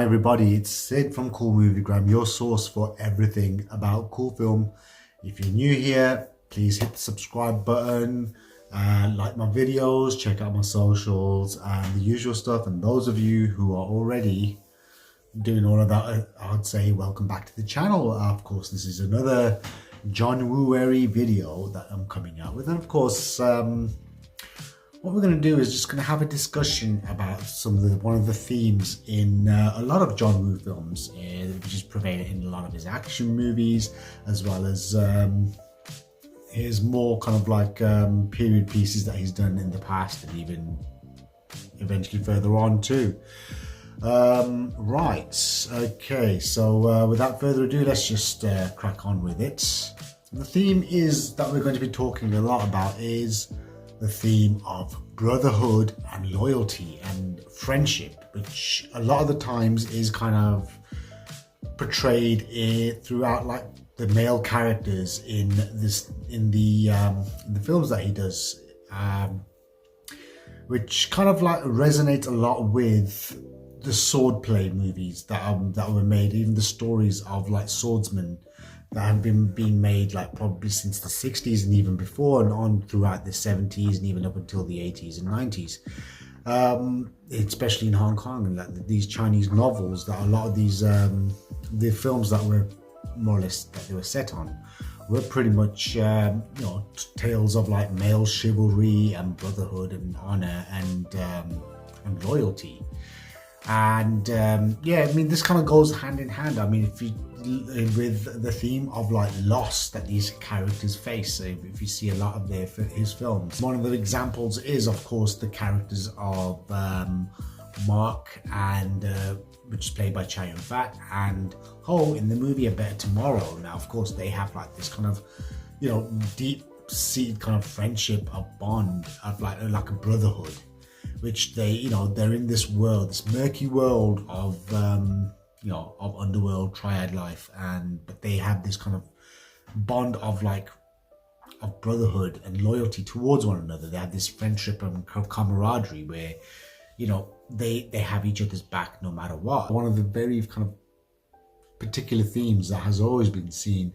Hi everybody, it's Sid from Cool Moviegram, your source for everything about cool film. If you're new here, please hit the subscribe button, like my videos, check out my socials and the usual stuff. And those of you who are already doing all of that, I'd say welcome back to the channel. Of course, this is another JOHN-WOOARY video that I'm coming out with. And of course, what we're going to do is just going to have a discussion about one of the themes in a lot of John Woo films, which is prevalent in a lot of his action movies, as well as his more kind of like period pieces that he's done in the past, and even eventually further on too. Right, okay, so without further ado, let's just crack on with it. The theme that we're going to be talking a lot about is the theme of brotherhood and loyalty and friendship, which a lot of the times is kind of portrayed throughout like the male characters in the films that he does, which kind of like resonates a lot with the swordplay movies that were made, even the stories of like swordsmen that have been made like probably since the 60s and even before, and on throughout the 70s and even up until the 80s and 90s, especially in Hong Kong, and like these Chinese novels that a lot of these the films that were more or less that they were set on were pretty much tales of like male chivalry and brotherhood and honor and loyalty. And yeah, I mean, this kind of goes hand in hand. I mean, with the theme of like loss that these characters face. So if you see a lot of his films, one of the examples is, of course, the characters of Mark and which is played by Chow Yun-fat, and Ho in the movie A Better Tomorrow. Now, of course, they have like this kind of deep-seated kind of friendship, a bond of like a brotherhood, which they're in this world, this murky world of of underworld triad life, but they have this kind of bond of brotherhood and loyalty towards one another. They have this friendship and camaraderie where they have each other's back no matter what. One of the very kind of particular themes that has always been seen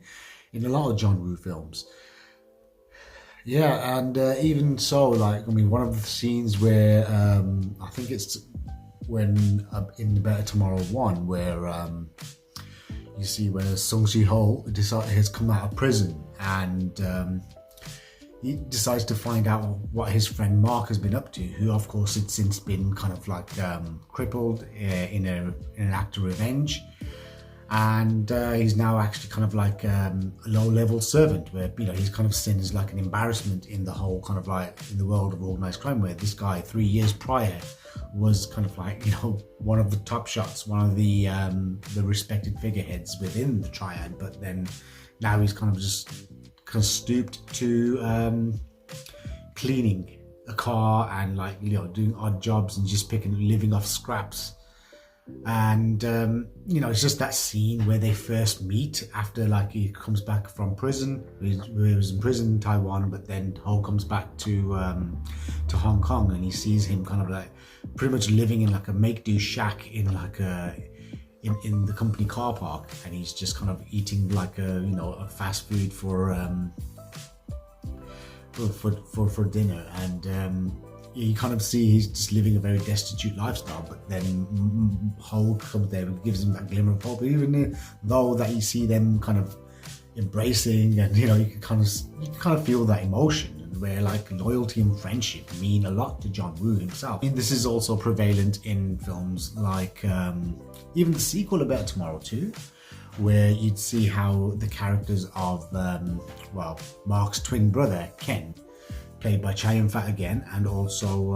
in a lot of John Woo films. Yeah, and even so, like, I mean, one of the scenes where I think it's when in The Better Tomorrow 1, where you see where Sung Si-ho has come out of prison, and he decides to find out what his friend Mark has been up to, who of course had since been kind of like crippled in an act of revenge. And he's now actually kind of like a low-level servant, where he's kind of seen as like an embarrassment in the whole kind of like in the world of organized crime, where this guy 3 years prior was kind of like one of the top shots, one of the respected figureheads within the triad, but then now he's kind of stooped to cleaning a car and like doing odd jobs and just living off scraps. And it's just that scene where they first meet after like he comes back from prison. He was in prison in Taiwan, but then Ho comes back to Hong Kong, and he sees him kind of like pretty much living in like a make-do shack in like in the company car park, and he's just kind of eating like a fast food for dinner, and you kind of see he's just living a very destitute lifestyle. But then Ho comes there and gives him that glimmer of hope, even though that you see them kind of embracing, and you can kind of feel that emotion, where like loyalty and friendship mean a lot to John Woo himself. And this is also prevalent in films like even the sequel A Better Tomorrow 2, where you'd see how the characters of Mark's twin brother Ken, played by Chow Yun-fat again, and also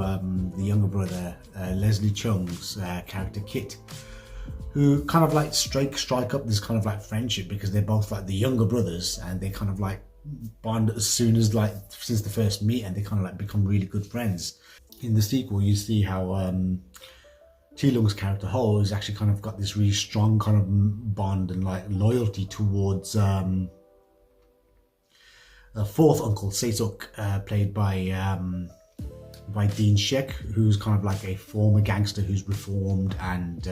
the younger brother Leslie Chung's character Kit, who kind of like strike up this kind of like friendship, because they're both like the younger brothers, and they kind of like bond as soon as since the first meet, and they kind of like become really good friends. In the sequel, you see how Chi-lung's character Ho has actually kind of got this really strong kind of bond and like loyalty towards a fourth uncle, Se-suk, played by Dean Shek, who's kind of like a former gangster who's reformed and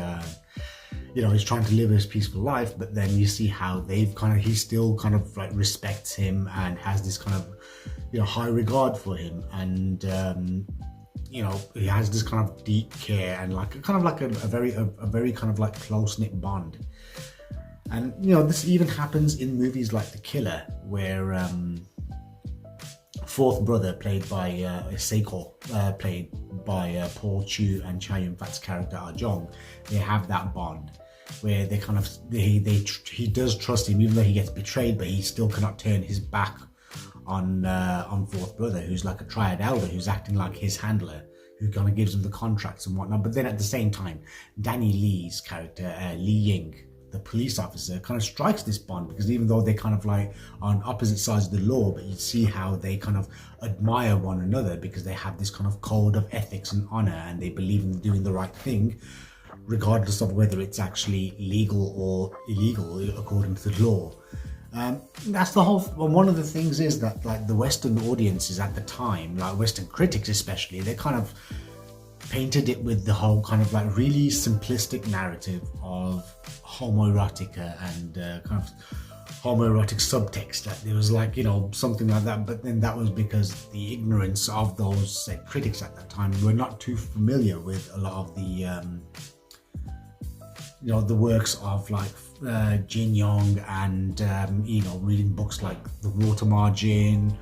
you know, he's trying to live his peaceful life, but then you see how he still kind of like respects him and has this kind of, you know, high regard for him, and you know, he has this kind of deep care and like kind of like a very kind of like close-knit bond. And you know, this even happens in movies like The Killer, where fourth brother, played by Seiko, played by Paul Chu, and Chow Yun-fat's character Jong, they have that bond where they kind of he does trust him even though he gets betrayed, but he still cannot turn his back on fourth brother, who's like a triad elder, who's acting like his handler, who kind of gives him the contracts and whatnot. But then at the same time, Danny Lee's character, Lee Ying, the police officer, kind of strikes this bond, because even though they kind of like on opposite sides of the law, but you see how they kind of admire one another because they have this kind of code of ethics and honor, and they believe in doing the right thing regardless of whether it's actually legal or illegal according to the law. That's the whole. Well, one of the things is that like the Western audiences at the time, like Western critics especially, they kind of painted it with the whole kind of like really simplistic narrative of homoerotica and kind of homoerotic subtext, that there was like, you know, something like that. But then that was because the ignorance of those critics at that time were not too familiar with a lot of the you know, the works of like Jin Yong, and you know, reading books like The Water Margin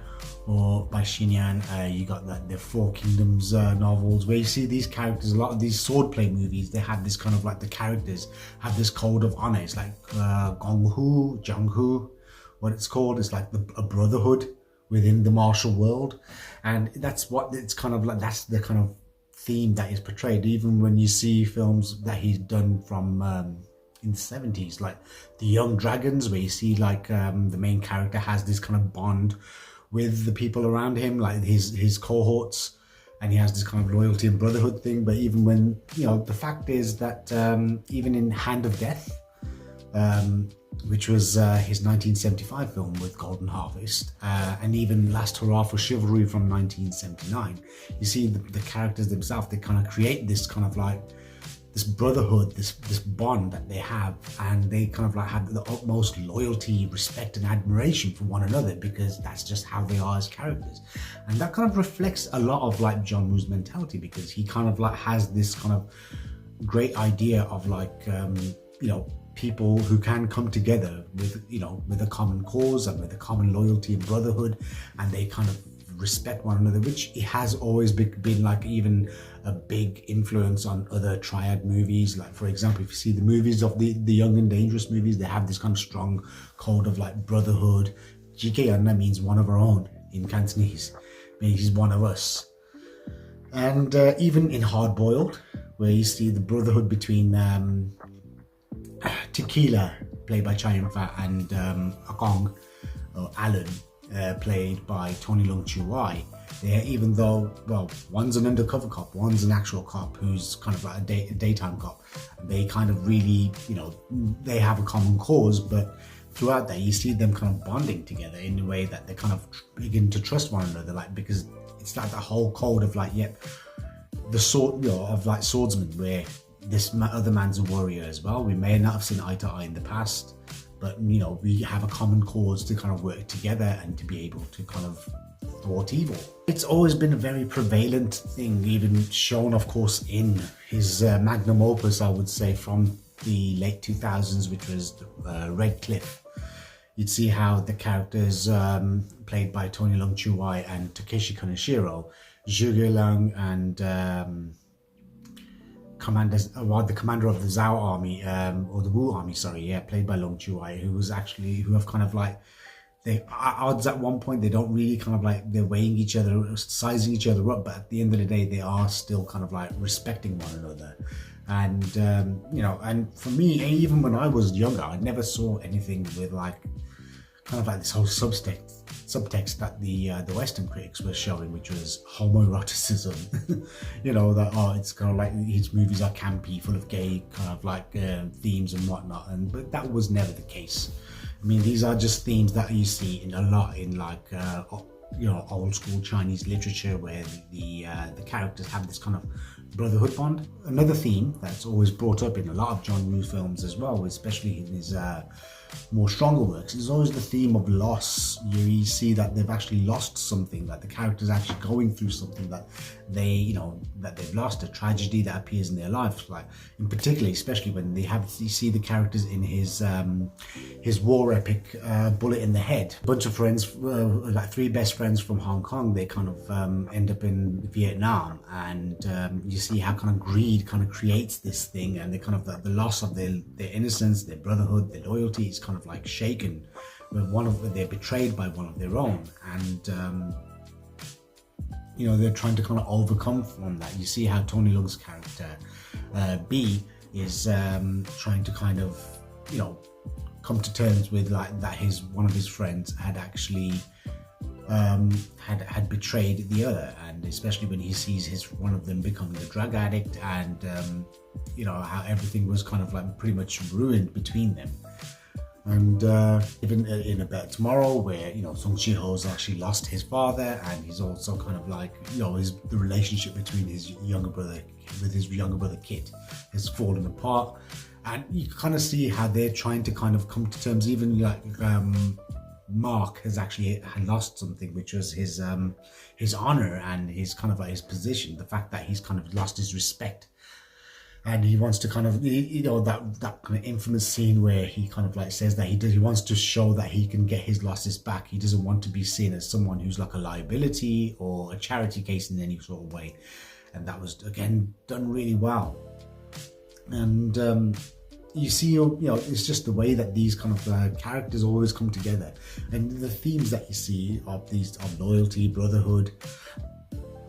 or by Xinyan. You got the Four Kingdoms novels, where you see these characters, a lot of these swordplay movies, they have this kind of like, the characters have this code of honor. It's like Gonghu, Jianghu, what it's called. It's like a brotherhood within the martial world, and that's what it's kind of like. That's the kind of theme that is portrayed, even when you see films that he's done from in the 70s, like The Young Dragons, where you see like the main character has this kind of bond with the people around him, like his cohorts, and he has this kind of loyalty and brotherhood thing. But even when, you know, the fact is that even in Hand of Death, which was his 1975 film with Golden Harvest, and even Last Hurrah for Chivalry from 1979, you see the characters themselves, they kind of create this kind of like this brotherhood, this bond that they have, and they kind of like have the utmost loyalty, respect and admiration for one another, because that's just how they are as characters. And that kind of reflects a lot of like John Woo's mentality, because he kind of like has this kind of great idea of like you know, people who can come together with, you know, with a common cause and with a common loyalty and brotherhood, and they kind of respect one another, which has always been like even a big influence on other triad movies. Like, for example, if you see the movies of the Young and Dangerous movies, they have this kind of strong code of like brotherhood. Jikeyanna means one of our own in Cantonese, means he's one of us. And even in Hard Boiled, where you see the brotherhood between Tequila, played by Chow Yun-fat, and Akong, or Alan, played by Tony Leung Chiu-wai. Even though, well, one's an undercover cop, one's an actual cop who's kind of like a daytime cop, they kind of really, you know, they have a common cause, but throughout that you see them kind of bonding together in a way that they kind of begin to trust one another, like, because it's like the whole code of like, yep, the sword, you know, of like swordsman, where this other man's a warrior as well. We may not have seen eye to eye in the past, but you know, we have a common cause to kind of work together and to be able to kind of thwart evil. It's always been a very prevalent thing, even shown of course in his magnum opus, I would say, from the late 2000s, which was Red Cliff. You'd see how the characters played by Tony Leung Chiu-wai and Takeshi Kaneshiro, Zhuge Liang and the commander of the Zhao army, or the Wu army, sorry, yeah, played by Leung Chiu-wai, who have kind of like, they are odds at one point, they don't really kind of like, they're weighing each other, sizing each other up, but at the end of the day, they are still kind of like respecting one another. And, you know, and for me, even when I was younger, I never saw anything with like, kind of like this whole subtext that the Western critics were showing, which was homoeroticism. You know, that, oh, it's kind of like his movies are campy, full of gay kind of like themes and whatnot, but that was never the case. I mean, these are just themes that you see in a lot in like old school Chinese literature where the characters have this kind of brotherhood bond. Another theme that's always brought up in a lot of John Woo films as well, especially in his more stronger works, is always the theme of loss. You see that they've actually lost something, that the character's actually going through something that that they've lost, a tragedy that appears in their life. Like in particular, especially when you see the characters in his war epic, Bullet in the Head. A bunch of friends, like 3 best friends from Hong Kong, they kind of end up in Vietnam, and you see how kind of greed kind of creates this thing, and they kind of the loss of their innocence, their brotherhood, their loyalty is kind of like shaken when they're betrayed by one of their own, and they're trying to kind of overcome from that. You see how Tony Leung's character B is trying to kind of come to terms with like that one of his friends had actually had betrayed the other, and especially when he sees one of them becoming a drug addict, and how everything was kind of like pretty much ruined between them. And even in A Better Tomorrow, where Song Chi-ho's actually lost his father, and he's also kind of like the relationship between his younger brother Kit has fallen apart, and you kind of see how they're trying to kind of come to terms. Even like Mark had lost something, which was his honor and his kind of like his position. The fact that he's kind of lost his respect. And he wants to kind of, that kind of infamous scene where he kind of like says that he wants to show that he can get his losses back. He doesn't want to be seen as someone who's like a liability or a charity case in any sort of way. And that was, again, done really well. And you see, it's just the way that these kind of characters always come together. And the themes that you see of loyalty, brotherhood,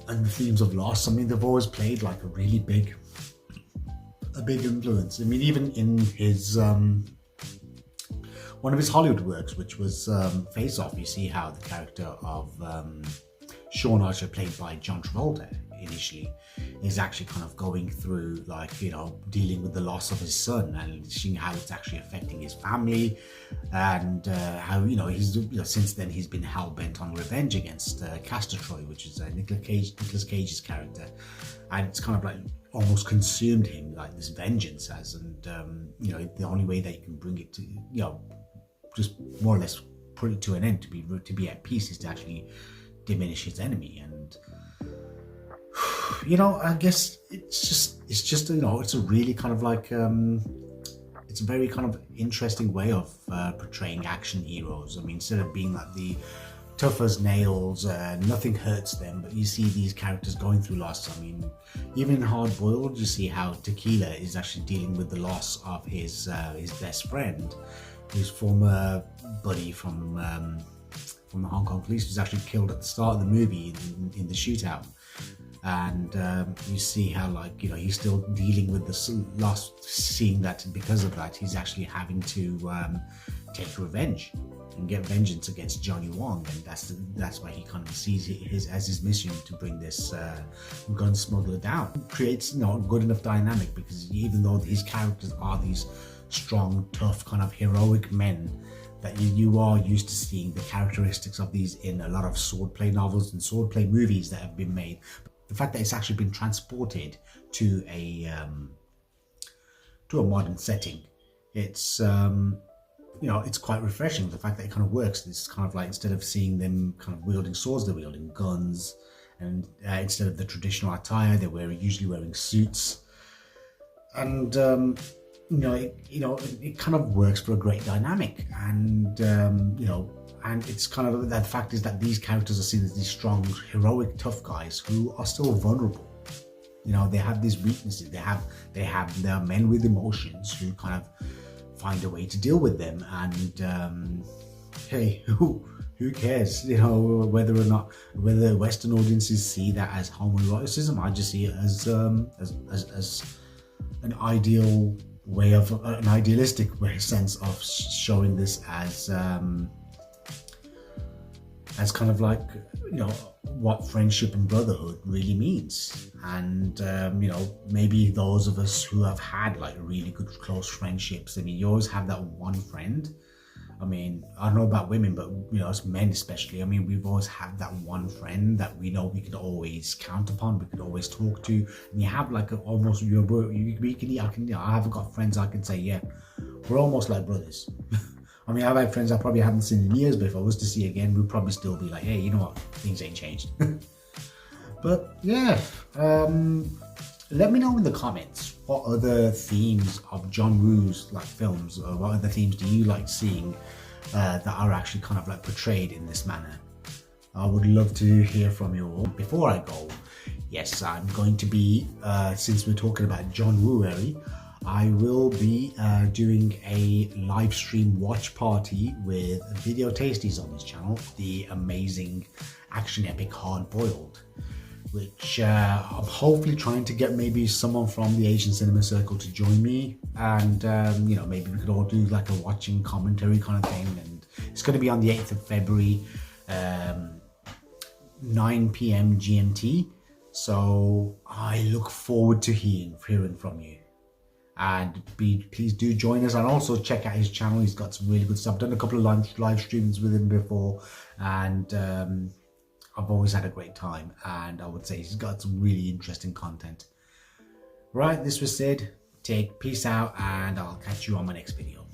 and the themes of loss, I mean, they've always played like a really big influence. I mean, even in his one of his Hollywood works, which was Face Off, you see how the character of Sean Archer, played by John Travolta initially, is actually kind of going through like dealing with the loss of his son and seeing how it's actually affecting his family, and how he's since then he's been hell bent on revenge against Castor Troy, which is Nicolas Cage's character, and it's kind of like almost consumed him, like this vengeance has, and the only way that you can bring it to just more or less put it to an end, to be at peace, is to actually diminish his enemy. And I guess it's just it's a really kind of like it's a very kind of interesting way of portraying action heroes. I mean, instead of being like the tough as nails, nothing hurts them, but you see these characters going through loss. I mean, even in Hard Boiled, you see how Tequila is actually dealing with the loss of his best friend, his former buddy from the Hong Kong police, was actually killed at the start of the movie in the shootout. And you see how he's still dealing with the loss, seeing that because of that he's actually having to take revenge and get vengeance against Johnny Wong, and that's why he kind of sees his mission to bring this gun smuggler down. It creates a good enough dynamic, because even though his characters are these strong, tough, kind of heroic men, that you are used to seeing the characteristics of these in a lot of swordplay novels and swordplay movies that have been made. The fact that it's actually been transported to a modern setting, it's it's quite refreshing. The fact that it kind of works. It's kind of like, instead of seeing them kind of wielding swords, they're wielding guns, and instead of the traditional attire, they're usually wearing suits, and it kind of works for a great dynamic. And and it's kind of, that fact is that these characters are seen as these strong, heroic, tough guys who are still vulnerable. They have these weaknesses. They are men with emotions who kind of find a way to deal with them. And hey, who cares? Whether Western audiences see that as homoeroticism. I just see it as an idealistic sense of showing this as kind of like what friendship and brotherhood really means. And maybe those of us who have had like really good close friendships, I mean, you always have that one friend I mean, I don't know about women, but you know, as men especially, I mean, we've always had that one friend that we know we could always count upon, we could always talk to, and you have like almost I have got friends I can say, yeah, we're almost like brothers. I mean, I've had friends I probably haven't seen in years, but if I was to see again, we'd probably still be like, hey, you know what, things ain't changed. But yeah, let me know in the comments what other themes of John Woo's like films, or what other themes do you like seeing that are actually kind of like portrayed in this manner. I would love to hear from you all. Before I go, yes, I'm going to be, since we're talking about JOHN-WOOARY, I will be doing a live stream watch party with Video Tasties on this channel, the amazing action epic Hard Boiled, which I'm hopefully trying to get maybe someone from the Asian cinema circle to join me, and you know, maybe we could all do like a watching commentary kind of thing. And it's going to be on the 8th of February, 9 p.m. GMT. So I look forward to hearing from you. And please do join us, and also check out his channel. He's got some really good stuff. I've done a couple of live streams with him before, and I've always had a great time, and I would say he's got some really interesting content. Right, this was Sid. Peace out, and I'll catch you on my next video.